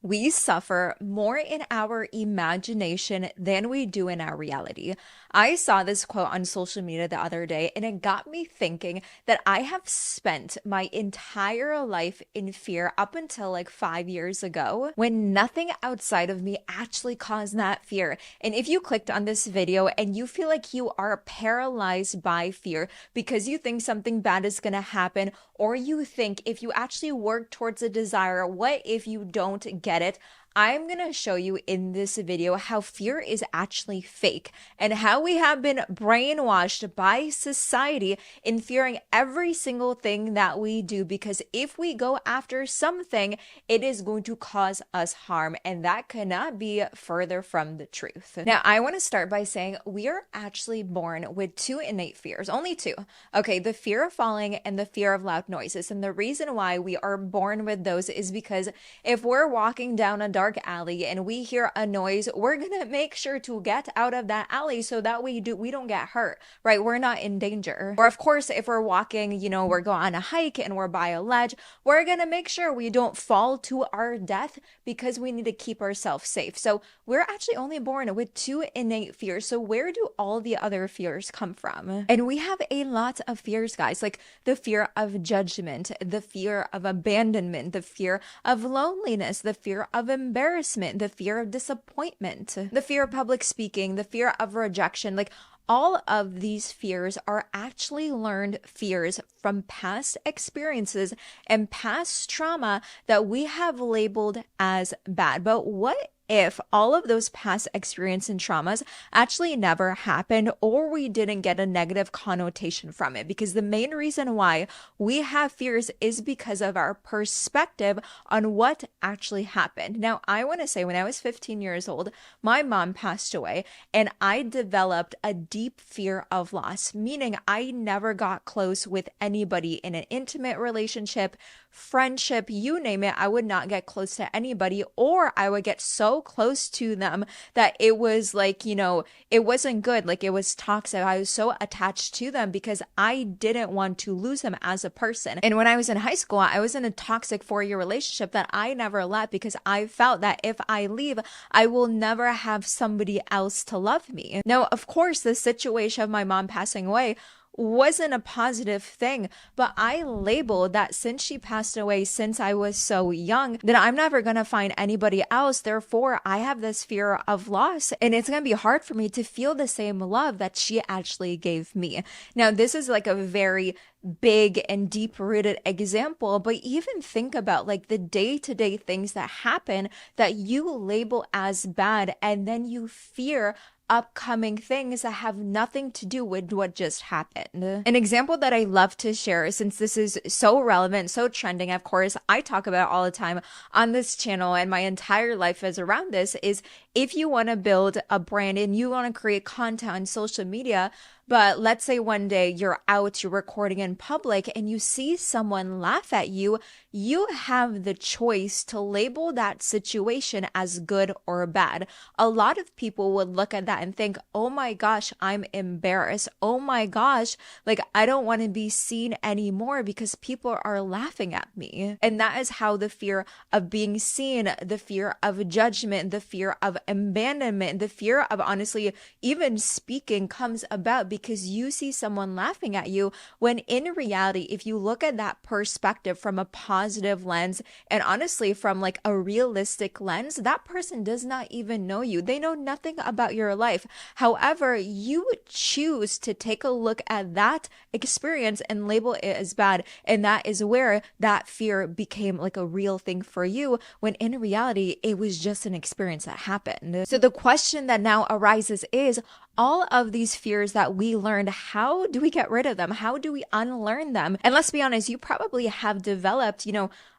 We suffer more in our imagination than we do in our reality. I saw this quote on social media the other day, and it got me thinking that I have spent my entire life in fear up until like 5 years ago when nothing outside of me actually caused that fear. And if you clicked on this video and you feel like you are paralyzed by fear because you think something bad is going to happen, or you think if you actually work towards a desire, what if you don't get it? I'm going to show you in this video how fear is actually fake and how we have been brainwashed by society in fearing every single thing that we do, because if we go after something, it is going to cause us harm, and that cannot be further from the truth. Now, I want to start by saying we are actually born with two innate fears, only two. Okay, the fear of falling and the fear of loud noises. And the reason why we are born with those is because if we're walking down a dark alley and we hear a noise, we're gonna make sure to get out of that alley so that we don't get hurt, right? We're not in danger. Or of course, if we're walking, we're going on a hike and we're by a ledge, we're gonna make sure we don't fall to our death because we need to keep ourselves safe. So we're actually only born with two innate fears. So where do all the other fears come from? And we have a lot of fears, guys, like the fear of judgment, the fear of abandonment, the fear of loneliness, the fear of embarrassment, the fear of disappointment, the fear of public speaking, the fear of rejection. Like, all of these fears are actually learned fears from past experiences and past trauma that we have labeled as bad. But what if all of those past experiences and traumas actually never happened, or we didn't get a negative connotation from it? Because the main reason why we have fears is because of our perspective on what actually happened. Now, I want to say when I was 15 years old, my mom passed away, and I developed a deep fear of loss, meaning I never got close with anybody in an intimate relationship, friendship, you name it. I would not get close to anybody, or I would get so close to them that it was like, it wasn't good. Like, it was toxic. I was so attached to them because I didn't want to lose them as a person. And when I was in high school, I was in a toxic 4-year relationship that I never left because I felt that if I leave, I will never have somebody else to love me. Now, of course, the situation of my mom passing away wasn't a positive thing, but I labeled that since she passed away since I was so young, that I'm never going to find anybody else. Therefore, I have this fear of loss, and it's going to be hard for me to feel the same love that she actually gave me. Now, this is like a very big and deep rooted example, but even think about like the day-to-day things that happen that you label as bad, and then you fear upcoming things that have nothing to do with what just happened. An example that I love to share, since this is so relevant, so trending, of course, I talk about it all the time on this channel, and my entire life is around this, is if you want to build a brand and you want to create content on social media, but let's say one day you're out, you're recording in public, and you see someone laugh at you, you have the choice to label that situation as good or bad. A lot of people would look at that and think, oh my gosh, I'm embarrassed. Oh my gosh, like I don't want to be seen anymore because people are laughing at me. And that is how the fear of being seen, the fear of judgment, the fear of abandonment, the fear of honestly even speaking comes about, because you see someone laughing at you, when in reality, if you look at that perspective from a positive lens, and honestly from like a realistic lens, that person does not even know you. They know nothing about your life. However, you choose to take a look at that experience and label it as bad, and that is where that fear became like a real thing for you, when in reality it was just an experience that happened. So the question that now arises is, all of these fears that we learned, how do we get rid of them? How do we unlearn them? And let's be honest, you probably have developed,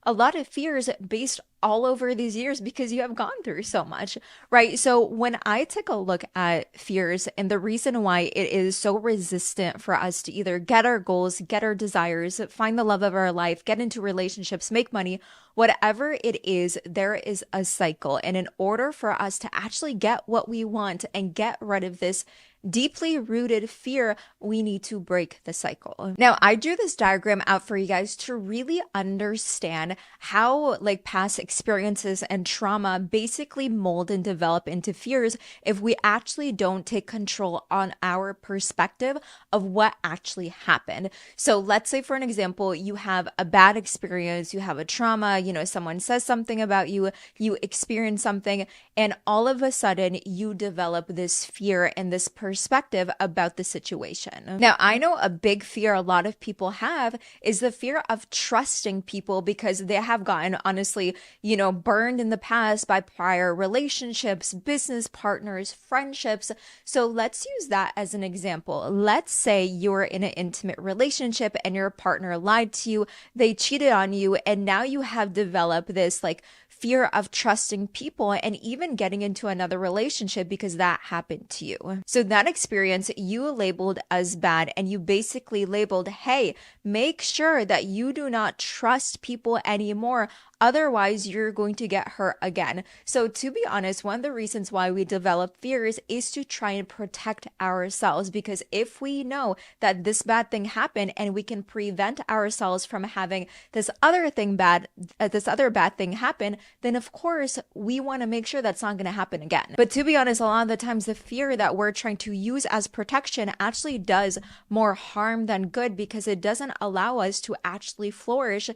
a lot of fears based all over these years because you have gone through so much, right? So when I take a look at fears and the reason why it is so resistant for us to either get our goals, get our desires, find the love of our life, get into relationships, make money, whatever it is, there is a cycle. And in order for us to actually get what we want and get rid of this deeply rooted fear, we need to break the cycle. Now, I drew this diagram out for you guys to really understand how like past experiences and trauma basically mold and develop into fears if we actually don't take control on our perspective of what actually happened. So let's say, for an example, you have a bad experience, you have a trauma, someone says something about you, you experience something, and all of a sudden you develop this fear and this perspective about the situation. Now, I know a big fear a lot of people have is the fear of trusting people because they have gotten, honestly, burned in the past by prior relationships, business partners, friendships. So let's use that as an example. Let's say you're in an intimate relationship and your partner lied to you, they cheated on you, and now you have developed this like fear of trusting people and even getting into another relationship because that happened to you. So that experience you labeled as bad, and you basically labeled, hey, make sure that you do not trust people anymore. Otherwise, you're going to get hurt again. So to be honest, one of the reasons why we develop fears is to try and protect ourselves, because if we know that this bad thing happened and we can prevent ourselves from having this other bad thing happen, then of course we want to make sure that's not going to happen again. But to be honest, a lot of the times the fear that we're trying to use as protection actually does more harm than good, because it doesn't allow us to actually flourish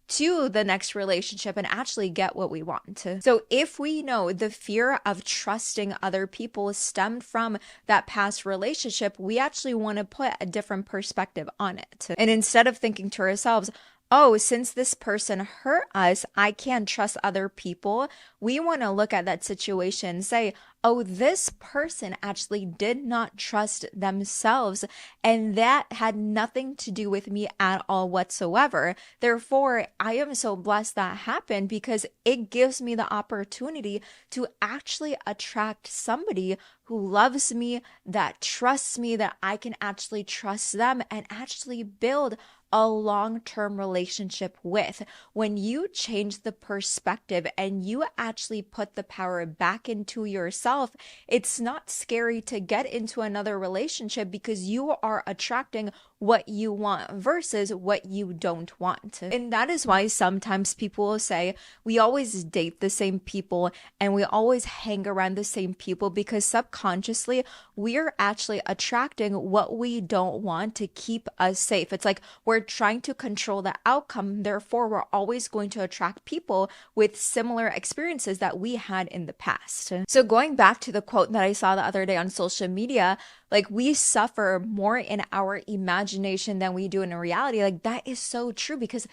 to the next relationship and actually get what we want. So if we know the fear of trusting other people stemmed from that past relationship, we actually want to put a different perspective on it. And instead of thinking to ourselves, oh, since this person hurt us, I can't trust other people, we want to look at that situation and say, oh, this person actually did not trust themselves, and that had nothing to do with me at all whatsoever. Therefore, I am so blessed that happened, because it gives me the opportunity to actually attract somebody who loves me, that trusts me, that I can actually trust them and actually build a long-term relationship with. When you change the perspective and you actually put the power back into yourself, it's not scary to get into another relationship because you are attracting what you want versus what you don't want. And that is why sometimes people will say we always date the same people and we always hang around the same people, because subconsciously we're actually attracting what we don't want to keep us safe. It's like we're trying to control the outcome. Therefore, we're always going to attract people with similar experiences that we had in the past. So going back to the quote that I saw the other day on social media, like we suffer more in our imagination than we do in reality. Like that is so true, because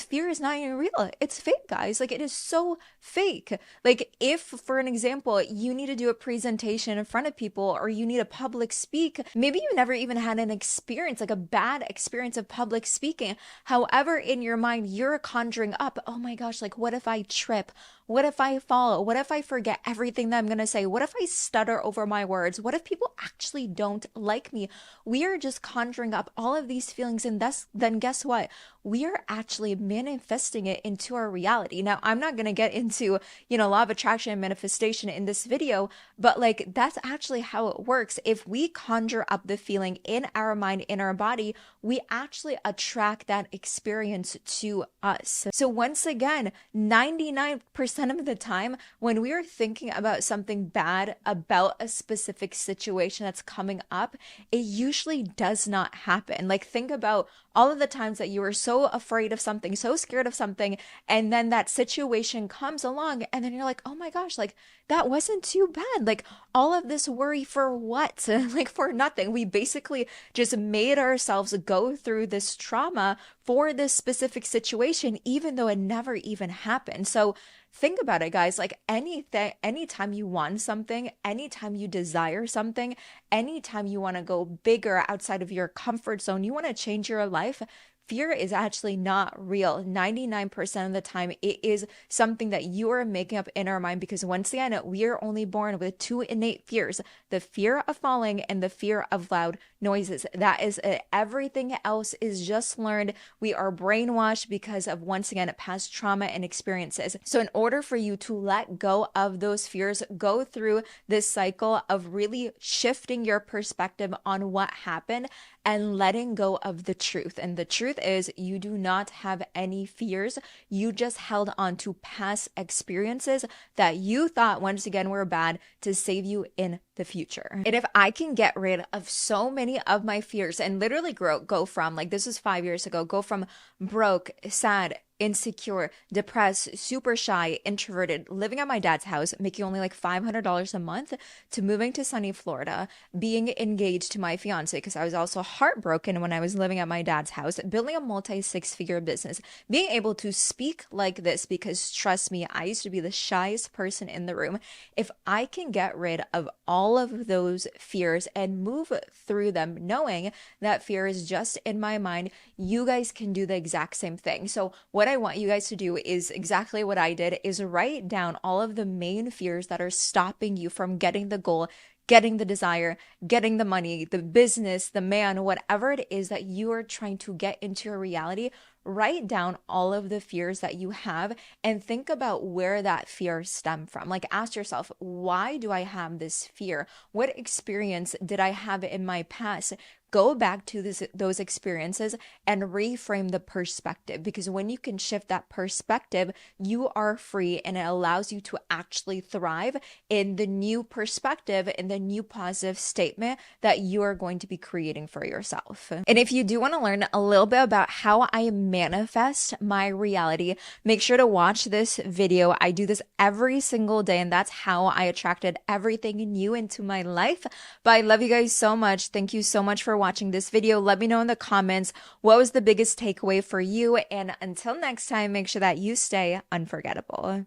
fear is not even real. It's fake, guys. Like it is so fake. Like if, for an example, you need to do a presentation in front of people, or you need a public speak, maybe you never even had an experience, like a bad experience of public speaking. However, in your mind, you're conjuring up, oh my gosh, like what if I trip? What if I fall? What if I forget everything that I'm going to say? What if I stutter over my words? What if people actually don't like me? We are just conjuring up all of these feelings, and then guess what? We are actually manifesting it into our reality. Now, I'm not going to get into, law of attraction and manifestation in this video, but like that's actually how it works. If we conjure up the feeling in our mind, in our body, we actually attract that experience to us. So once again, 99% of the time when we are thinking about something bad about a specific situation that's coming up, it usually does not happen. Like think about all of the times that you were so afraid of something, so scared of something, and then that situation comes along and then you're like, oh my gosh, like that wasn't too bad. Like all of this worry for what? Like for nothing. We basically just made ourselves go through this trauma for this specific situation, even though it never even happened. So think about it, guys. Like anytime you want something, anytime you desire something, anytime you want to go bigger outside of your comfort zone, you want to change your life, fear is actually not real. 99% of the time, it is something that you are making up in our mind, because once again, we are only born with two innate fears: the fear of falling and the fear of loud noises. That is it. Everything else is just learned. We are brainwashed because of, once again, past trauma and experiences. So in order for you to let go of those fears, go through this cycle of really shifting your perspective on what happened and letting go of the truth. And the truth is, you do not have any fears. You just held on to past experiences that you thought, once again, were bad to save you in the future. And if I can get rid of so many of my fears and literally go from, like, this was 5 years ago, go from broke, sad, insecure, depressed, super shy, introverted, living at my dad's house, making only like $500 a month, to moving to sunny Florida, being engaged to my fiance, because I was also heartbroken when I was living at my dad's house, building a multi-six-figure business, being able to speak like this, because trust me, I used to be the shyest person in the room. If I can get rid of all of those fears and move through them, knowing that fear is just in my mind, you guys can do the exact same thing. So what I want you guys to do is exactly what I did, is write down all of the main fears that are stopping you from getting the goal, getting the desire, getting the money, the business, the man, whatever it is that you are trying to get into your reality. Write down all of the fears that you have and think about where that fear stemmed from. Like, ask yourself, why do I have this fear? What experience did I have in my past? Go back to those experiences and reframe the perspective, because when you can shift that perspective, you are free, and it allows you to actually thrive in the new perspective, in the new positive statement that you are going to be creating for yourself. And if you do want to learn a little bit about how I manifest my reality, make sure to watch this video. I do this every single day, and that's how I attracted everything new into my life. But I love you guys so much. Thank you so much for watching this video. Let me know in the comments what was the biggest takeaway for you. And until next time, make sure that you stay unforgettable.